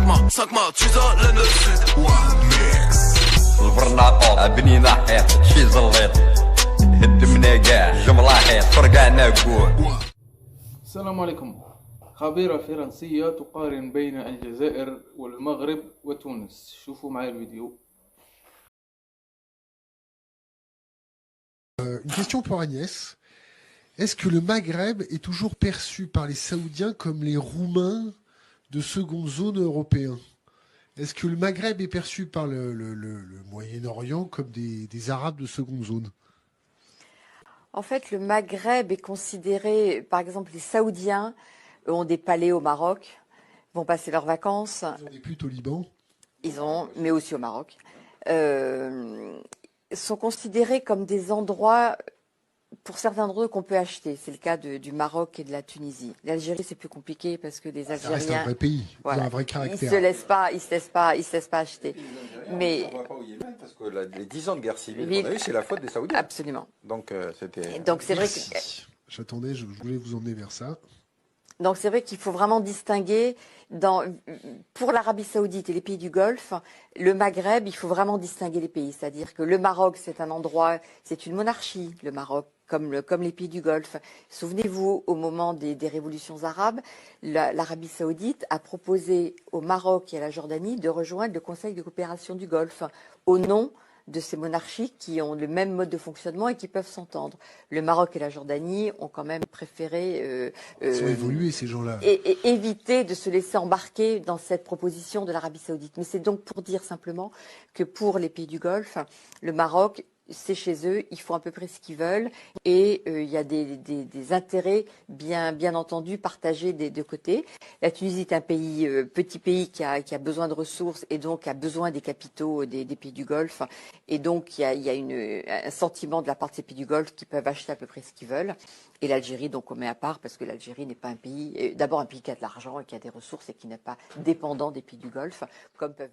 ساكما تشيزا لنا السيد البرناقوط بنينا حيط شي زليط هدمنا كاع جملة حيط فرقعنا كوع. السلام عليكم. خبيرة فرنسية تقارن بين الجزائر والمغرب وتونس. شوفوا معي الفيديو. Une question pour Agnès. Est-ce que le Maghreb est toujours perçu par les Saoudiens comme les Roumains de seconde zone européens? Est-ce que le Maghreb est perçu par le Moyen-Orient comme des Arabes de seconde zone? En fait, le Maghreb est considéré, par exemple, les Saoudiens ont des palais au Maroc, vont passer leurs vacances. Ils ont des putes au Liban. Mais aussi au Maroc. Sont considérés comme des endroits, pour certains d'entre eux, qu'on peut acheter. C'est le cas du Maroc et de la Tunisie. L'Algérie, c'est plus compliqué parce que les Algériens... Ça reste un vrai pays, voilà, ils ont un vrai caractère. Ils se laissent pas acheter. Mais On ne va pas au Yémen parce que les 10 ans de guerre civile qu'on a eu, c'est la faute des Saoudiens. Absolument. Donc c'était. Donc c'est vrai Merci. J'attendais, je voulais vous emmener vers ça. Donc c'est vrai qu'il faut vraiment distinguer, pour l'Arabie Saoudite et les pays du Golfe, le Maghreb, il faut vraiment distinguer les pays. C'est-à-dire que le Maroc, c'est un endroit, c'est une monarchie, le Maroc, comme les pays du Golfe. Souvenez-vous, au moment des révolutions arabes, l'Arabie Saoudite a proposé au Maroc et à la Jordanie de rejoindre le Conseil de coopération du Golfe, au nom de ces monarchies qui ont le même mode de fonctionnement et qui peuvent s'entendre. Le Maroc et la Jordanie ont quand même préféré Ils ont évolué, ces gens-là. et éviter de se laisser embarquer dans cette proposition de l'Arabie Saoudite. Mais c'est donc pour dire simplement que pour les pays du Golfe, le Maroc, c'est chez eux, ils font à peu près ce qu'ils veulent et il y a des intérêts bien entendu partagés des deux côtés. La Tunisie est un petit pays qui a besoin de ressources et donc a besoin des capitaux des pays du Golfe. Et donc il y a un sentiment de la part de ces pays du Golfe qui peuvent acheter à peu près ce qu'ils veulent. Et l'Algérie, donc on met à part parce que l'Algérie n'est pas un pays, d'abord un pays qui a de l'argent et qui a des ressources et qui n'est pas dépendant des pays du Golfe, comme peuvent